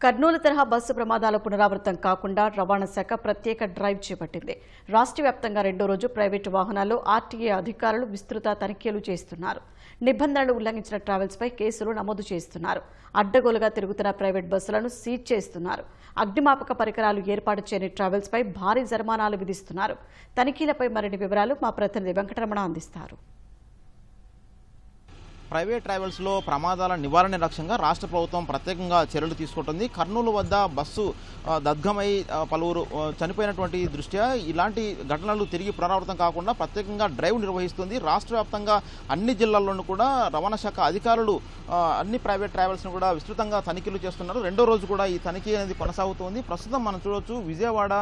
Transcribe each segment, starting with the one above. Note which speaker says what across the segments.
Speaker 1: కర్నూలు తరహా బస్సు ప్రమాదాల పునరావృతం కాకుండా రవాణా శాఖ ప్రత్యేక డ్రైవ్ చేపట్టింది. రాష్ట్ర వ్యాప్తంగా రెండో రోజు ప్రైవేటు వాహనాల్లో ఆర్టీఏ అధికారులు విస్తృత తనిఖీలు చేస్తున్నారు. నిబంధనలు ఉల్లంఘించిన ట్రావెల్స్పై కేసులు నమోదు చేస్తున్నారు. అడ్డగోలుగా తిరుగుతున్న ప్రైవేట్ బస్సులను సీజ్ చేస్తున్నారు. అగ్నిమాపక పరికరాలు ఏర్పాటు చేయని ట్రావెల్స్పై భారీ జరిమానాలు విధిస్తున్నారు. తనిఖీలపై మరిన్ని వివరాలు మా ప్రతినిధి వెంకటరమణ అందిస్తారు.
Speaker 2: ప్రైవేట్ ట్రావెల్స్లో ప్రమాదాల నివారణ లక్ష్యంగా రాష్ట్ర ప్రభుత్వం ప్రత్యేకంగా చర్యలు తీసుకుంటుంది. కర్నూలు వద్ద బస్సు దగ్ధమై పలువురు చనిపోయినటువంటి దృష్ట్యా ఇలాంటి ఘటనలు తిరిగి పునరావృతం కాకుండా ప్రత్యేకంగా డ్రైవ్ నిర్వహిస్తుంది. రాష్ట్ర వ్యాప్తంగా అన్ని జిల్లాల్లోనూ కూడా రవాణా శాఖ అధికారులు అన్ని ప్రైవేట్ ట్రావెల్స్ను కూడా విస్తృతంగా తనిఖీలు చేస్తున్నారు. రెండో రోజు కూడా ఈ తనిఖీ అనేది కొనసాగుతుంది. ప్రస్తుతం మనం చూడవచ్చు, విజయవాడ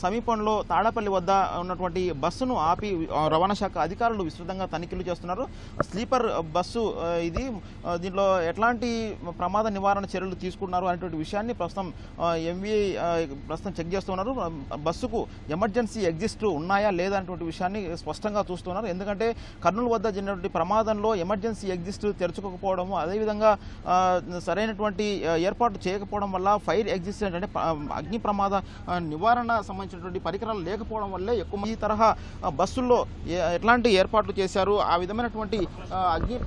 Speaker 2: సమీపంలో తాడపల్లి వద్ద ఉన్నటువంటి బస్సును ఆపి రవాణా శాఖ అధికారులు విస్తృతంగా తనిఖీలు చేస్తున్నారు. స్లీపర్ బస్సు ఇది, దీంట్లో ఎట్లాంటి ప్రమాద నివారణ చర్యలు తీసుకున్నారు అనేటువంటి విషయాన్ని ప్రస్తుతం ఎంవీఐ ప్రస్తుతం చెక్ చేస్తున్నారు. బస్సుకు ఎమర్జెన్సీ ఎగ్జిస్ట్ ఉన్నాయా లేదా అనేటువంటి విషయాన్ని స్పష్టంగా చూస్తున్నారు. ఎందుకంటే కర్నూలు వద్ద జరిగినటువంటి ప్రమాదంలో ఎమర్జెన్సీ ఎగ్జిస్ట్ తెరుచుకోకపోవడము, అదేవిధంగా సరైనటువంటి ఏర్పాటు చేయకపోవడం వల్ల ఫైర్ ఎగ్జిస్ట్ అంటే అగ్ని ప్రమాద నివారణ సంబంధించినటువంటి పరికరాలు లేకపోవడం వల్లే ఎక్కువ ఈ తరహా బస్సుల్లో ఎట్లాంటి ఏర్పాట్లు చేశారు, ఆ విధమైనటువంటి అగ్ని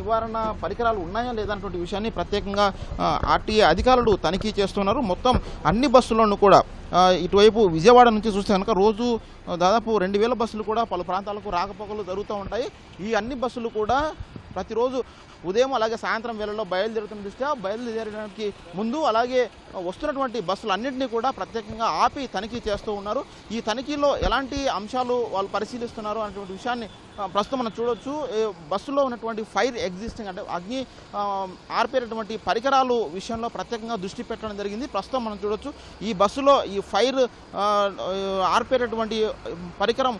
Speaker 2: నివారణ పరికరాలు ఉన్నాయా లేదన్నటువంటి విషయాన్ని ప్రత్యేకంగా ఆర్టీఏ అధికారులు తనిఖీ చేస్తున్నారు. మొత్తం అన్ని బస్సులను కూడా ఇటువైపు విజయవాడ నుంచి చూస్తే కనుక రోజు దాదాపు 2000 బస్సులు కూడా పలు ప్రాంతాలకు రాకపోకలు జరుగుతూ ఉంటాయి. ఈ అన్ని బస్సులు కూడా ప్రతిరోజు ఉదయం అలాగే సాయంత్రం వేళల్లో బయలుదేరుతున్న దృష్ట్యా బయలుదేరడానికి ముందు అలాగే వస్తున్నటువంటి బస్సులు అన్నింటినీ కూడా ప్రత్యేకంగా ఆపి తనిఖీ చేస్తూ ఉన్నారు. ఈ తనిఖీలో ఎలాంటి అంశాలు వాళ్ళు పరిశీలిస్తున్నారు అనేటువంటి విషయాన్ని ప్రస్తుతం మనం చూడవచ్చు. బస్సులో ఉన్నటువంటి ఫైర్ ఎగ్జిస్టింగ్ అంటే అగ్ని ఆర్పేటటువంటి పరికరాలు విషయంలో ప్రత్యేకంగా దృష్టి పెట్టడం జరిగింది. ప్రస్తుతం మనం చూడవచ్చు, ఈ బస్సులో ఈ ఫైర్ ఆర్పేటటువంటి పరికరం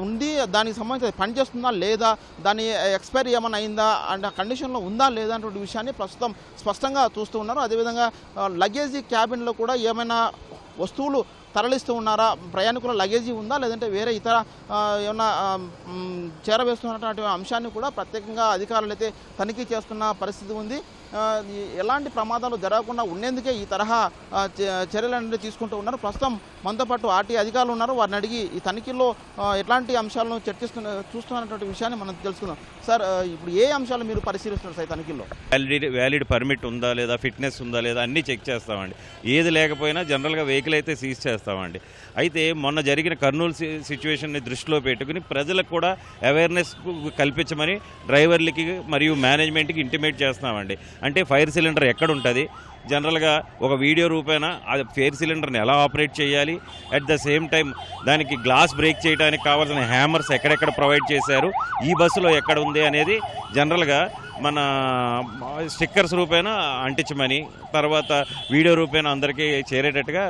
Speaker 2: ఉంది, దానికి సంబంధించి పనిచేస్తుందా లేదా, దాని ఎక్స్పైరీ ఏమైనా అయిందా అండ్ కండిషన్లో ఉందా లేదా అనేటువంటి విషయాన్ని ప్రస్తుతం స్పష్టంగా చూస్తూ ఉన్నారు. అదేవిధంగా లగేజీ క్యాబిన్లో కూడా ఏమైనా వస్తువులు తరలిస్తూ ఉన్నారా, ప్రయాణికుల లగేజీ ఉందా లేదంటే వేరే ఇతర ఏమన్నా చేరవేస్తున్నటువంటి అంశాన్ని కూడా ప్రత్యేకంగా అధికారులు అయితే తనిఖీ చేస్తున్న పరిస్థితి ఉంది. ఎలాంటి ప్రమాదాలు జరగకుండా ఉండేందుకే ఈ తరహా చర్యలు తీసుకుంటూ ఉన్నారు. ప్రస్తుతం మనతో పాటు ఆర్టీ అధికారులు ఉన్నారు. వారిని అడిగి ఈ తనిఖీలో ఎట్లాంటి అంశాలను చూస్తున్నటువంటి విషయాన్ని మనం తెలుసుకుందాం. సార్, ఇప్పుడు ఏ అంశాలు మీరు పరిశీలిస్తున్నారు సార్ తనిఖీలో?
Speaker 3: వ్యాలిడ్ పర్మిట్ ఉందా లేదా, ఫిట్నెస్ ఉందా లేదా అన్నీ చెక్ చేస్తామండి. ఏది లేకపోయినా జనరల్గా వెహికల్ అయితే సీజ్ చేస్తామండి. అయితే మొన్న జరిగిన కర్నూలు సిచ్యువేషన్ని దృష్టిలో పెట్టుకుని ప్రజలకు కూడా అవేర్నెస్ కల్పించమని డ్రైవర్లకి మరియు మేనేజ్మెంట్కి ఇంటిమేట్ చేస్తున్నామండి. అంటే ఫైర్ సిలిండర్ ఎక్కడ ఉంటుంది, జనరల్గా ఒక వీడియో రూపేణ అది ఫైర్ సిలిండర్ని ఎలా ఆపరేట్ చేయాలి, అట్ ద సేమ్ టైం దానికి గ్లాస్ బ్రేక్ చేయడానికి కావాల్సిన హ్యామర్స్ ఎక్కడెక్కడ ప్రొవైడ్ చేశారు, ఈ బస్సులో ఎక్కడ ఉంది అనేది జనరల్గా మన స్టిక్కర్స్ రూపేణ అంటించమని, తర్వాత వీడియో రూపేణ అందరికీ చేరేటట్టుగా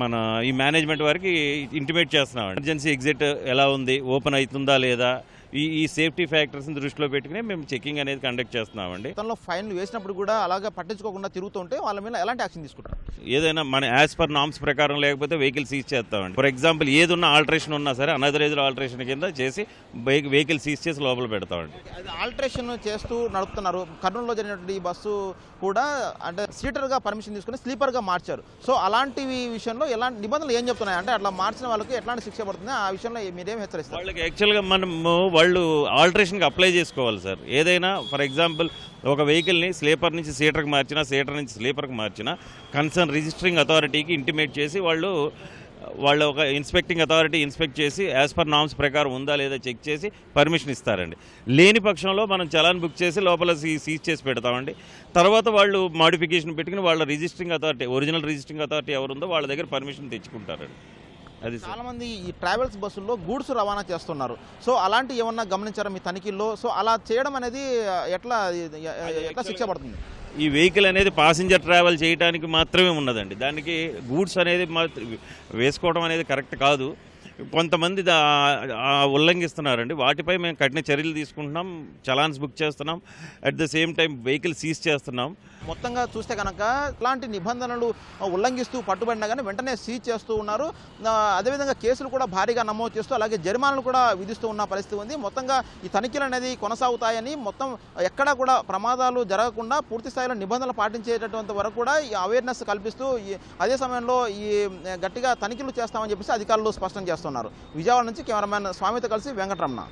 Speaker 3: మన ఈ మేనేజ్మెంట్ వారికి ఇంటిమేట్ చేస్తున్నాం. ఎమర్జెన్సీ ఎగ్జిట్ ఎలా ఉంది, ఓపెన్ అవుతుందా లేదా, ఈ సేఫ్టీ ఫ్యాక్టర్స్ని దృష్టిలో పెట్టుకుని మేము చెకింగ్ అనేది కండక్ట్ చేస్తున్నామండి.
Speaker 2: గతంలో ఫైన్లు వేసినప్పుడు కూడా అలాగే పట్టించుకోకుండా తిరుగుతుంటే వాళ్ళ మీద ఎలాంటి యాక్షన్ తీసుకుంటారు?
Speaker 3: ఏదైనా మన యాజ్ పర్ నామ్స్ ప్రకారం లేకపోతే వెహికల్ సీజ్ చేస్తామండి. ఫర్ ఎగ్జాంపుల్ ఏదున్నా ఆల్టరేషన్ ఉన్నా సరే అనదర్ ఏజ్ ఆల్టరేషన్ కింద చేసి వెహికల్ సీజ్ చేసి లోపల పెడతామండి.
Speaker 2: ఆల్టరేషన్ చేస్తూ నడుపుతున్నారు. కర్నూలులో జరిగినటువంటి ఈ బస్సు కూడా అంటే సీటర్గా పర్మిషన్ తీసుకుని స్లీపర్గా మార్చారు. సో అలాంటివి విషయంలో ఎలాంటి నిబంధనలు ఏం చెప్తున్నాయి, అంటే అట్లా మార్చిన వాళ్ళకి ఎట్లాంటి శిక్ష పడుతుంది, ఆ విషయంలో మీరేం హెచ్చరిస్తారు?
Speaker 3: వాళ్ళకి యాక్చువల్గా వాళ్ళు ఆల్టరేషన్కి అప్లై చేసుకోవాలి సార్. ఏదైనా ఫర్ ఎగ్జాంపుల్ ఒక వెహికల్ని స్లీపర్ నుంచి సీటర్కి మార్చినా, సీటర్ నుంచి స్లీపర్కి మార్చినా కన్సర్న్ రిజిస్టరింగ్ అథారిటీకి ఇంటిమేట్ చేసి వాళ్ళు ఒక ఇన్స్పెక్టింగ్ అథారిటీ ఇన్స్పెక్ట్ చేసి యాజ్ పర్ నామ్స్ ప్రకారం ఉందా లేదా చెక్ చేసి పర్మిషన్ ఇస్తారండి. లేని పక్షంలో మనం చలాన్ బుక్ చేసి లోపల సీజ్ చేసి పెడతామండి. తర్వాత వాళ్ళు మాడిఫికేషన్ పెట్టుకుని వాళ్ళ registering authority, original registering authority ఎవరుందో వాళ్ళ దగ్గర పర్మిషన్ తెచ్చుకుంటారండి. అది
Speaker 2: చాలా మంది ఈ ట్రావెల్స్ బస్సుల్లో గూడ్స్ రవాణా చేస్తున్నారు. సో అలాంటి ఏమన్నా గమనించారా మీ తనిఖీల్లో? సో అలా చేయడం అనేది ఎట్లా శిక్ష పడుతుంది?
Speaker 3: ఈ వెహికల్ అనేది పాసింజర్ ట్రావెల్ చేయడానికి మాత్రమే ఉన్నదండి. దానికి గూడ్స్ అనేది వేసుకోవడం అనేది కరెక్ట్ కాదు. కొంతమంది ఉల్లంఘిస్తున్నారండి. వాటిపై మేము కఠిన చర్యలు తీసుకుంటున్నాం, చలాన్స్ బుక్ చేస్తున్నాం, at the same time vehicle seize చేస్తున్నాం.
Speaker 2: మొత్తంగా చూస్తే కనుక ఇలాంటి నిబంధనలు ఉల్లంఘిస్తూ పట్టుబడినా కానీ వెంటనే సీజ్ చేస్తూ ఉన్నారు. అదేవిధంగా కేసులు కూడా భారీగా నమోదు చేస్తూ అలాగే జరిమానాలు కూడా విధిస్తూ ఉన్న పరిస్థితి ఉంది. మొత్తంగా ఈ తనిఖీలు అనేది కొనసాగుతాయని, మొత్తం ఎక్కడా కూడా ప్రమాదాలు జరగకుండా పూర్తి స్థాయిలో నిబంధనలు పాటించేటటువంటి వరకు కూడా ఈ అవేర్నెస్ కల్పిస్తూ అదే సమయంలో ఈ గట్టిగా తనిఖీలు చేస్తామని చెప్పేసి అధికారులు స్పష్టం చేస్తున్నారు. విజయవాడ నుంచి కెమెరామ్యాన్ స్వామితో కలిసి వెంకటరమణ.